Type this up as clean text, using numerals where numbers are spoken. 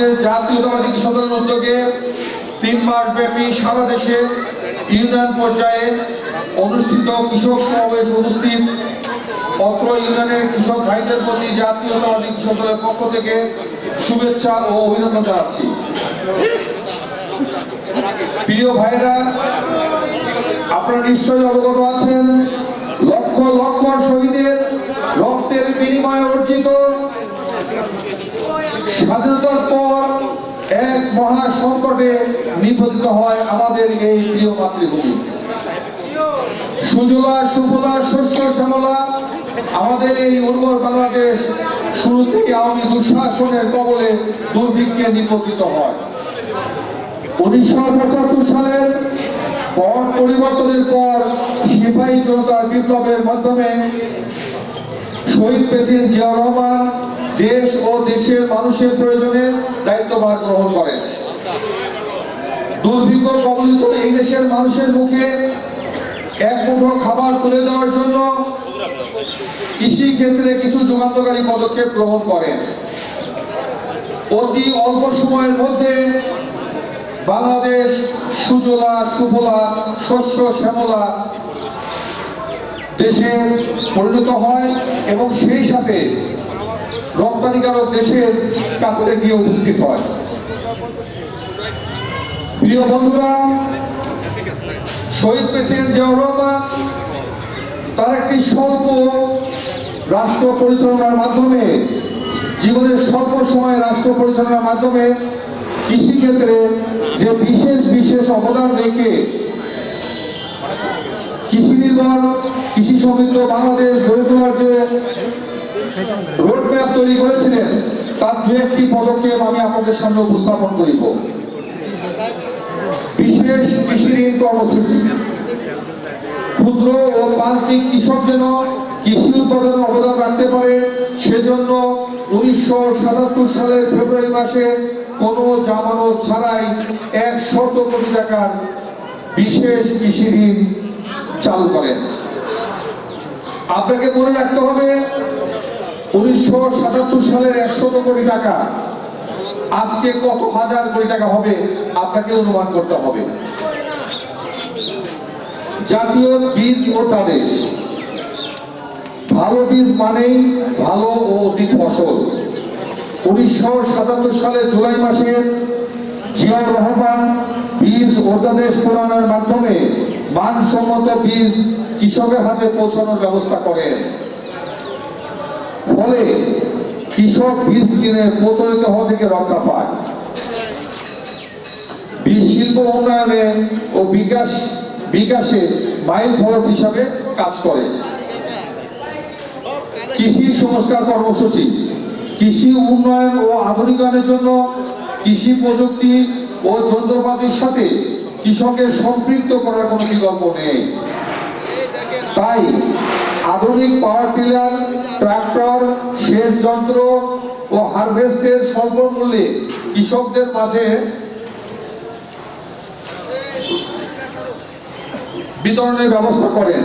আমাদের জাতীয়তাবাদী কৃষক দলের উদ্যোগে 3 মাস ব্যাপী সারা দেশে ইউনিয়ন পর্যায়ে অনুষ্ঠিত কৃষক সমাবেশ উপস্থিত অত্র ইউনিয়নের কৃষক ভাইদের প্রতি জাতীয়তাবাদী কৃষক দলের পক্ষ থেকে শুভেচ্ছা ও অভিনন্দন জানাচ্ছি। প্রিয় ভাইরা, আপনারা নিশ্চয়ই অবগত আছেন, লক্ষ লক্ষ শহীদের রক্তের বিনিময়ে অর্জিত স্বাধীনতার পর এক মহা সংকটে নিপতিত হয় আমাদের এই প্রিয় মাতৃভূমি। সুজলা সুফলা শস্য শ্যামলা আমাদের এই উর্বর বাংলাদেশ শুরুতেই আওয়ামী দুঃশাসনের কবলে দুর্ভিক্ষে নিপতিত হয়। 1975 সালের পর পরিবর্তনের পর সিপাহী জনতার বিপ্লবের মাধ্যমে শহীদ প্রেসিডেন্ট জিয়াউর রহমান দেশ ও দেশের মানুষের প্রয়োজনে দায়িত্বভার গ্রহণ করেন। দুর্ভিক্ষ কবলিত এই দেশের মানুষের মুখে এক মুঠো খাবার তুলে দেওয়ার জন্য কৃষি ক্ষেত্রে কিছু যুগান্তকারী পদক্ষেপ গ্রহণ করেন। অতি অল্প সময়ের মধ্যে বাংলাদেশ সুজলা সুফলা শস্য শ্যামলা দেশে পরিণত হয় এবং সেই সাথে রপ্তানিকারক দেশের কাতারে গিয়ে উপস্থিত হয়। প্রিয় বন্ধুরা, শহীদ প্রেসিডেন্ট জিয়াউর রহমান তার একটি স্বল্প রাষ্ট্র পরিচালনার মাধ্যমে, জীবনের স্বল্প সময় রাষ্ট্র পরিচালনার মাধ্যমে কৃষি ক্ষেত্রে যে বিশেষ বিশেষ অবদান রেখে কৃষি নির্ভর কৃষি সমৃদ্ধ বাংলাদেশ গড়ে তোলার যে রোডম্যাপ তৈরি করেছিলেন, তার দু একটি পদক্ষেপ আমি আপনাদের সামনে উপস্থাপন করিব। বিশেষ কৃষি ঋণ কর্মসূচি, ক্ষুদ্র ও প্রান্তিক কৃষক যেন কৃষি উৎপাদনে অবদান রাখতে পারে, সেজন্য 1977 সালের ফেব্রুয়ারি মাসে কোনো জামানত ছাড়াই 100 কোটি টাকার বিশেষ কৃষি ঋণ চালু করেন। আপনাকে মনে রাখতে হবে, 1977 সালের 100 কোটি টাকা আজকে কত হাজার কোটি টাকা হবে আপনাকে অনুমান করতে হবে। জাতীয় বীজ অধ্যাদেশ, ভালো বীজ মানেই ভালো ও অধিক ফসল। 1977 সালের জুলাই মাসে জিয়াউর রহমান বীজ অধ্যাদেশ প্রণয়নের মাধ্যমে মানসম্মত বীজ কৃষকের হাতে পৌঁছানোর ব্যবস্থা করেন। ফলে কৃষক বীজ কিনে প্রতারিত হওয়া থেকে রক্ষা পায়। বীজ শিল্প উন্নয়নে ও বিকাশে মাইল ফলক হিসাবে কাজ করে। কৃষি সংস্কার কর্মসূচি, কৃষি উন্নয়ন ও আধুনিকায়নের জন্য কৃষি প্রযুক্তি ও যন্ত্রপাতির সাথে কৃষকের সম্পৃক্ত করার কোনো বিকল্প নেই। তাই আধুনিক পাওয়ার টিলার, ট্রাক্টর, সেচ যন্ত্র ও হারভেস্টের স্বল্প মূল্যে কৃষকদের মাঝে বিতরণের ব্যবস্থা করেন।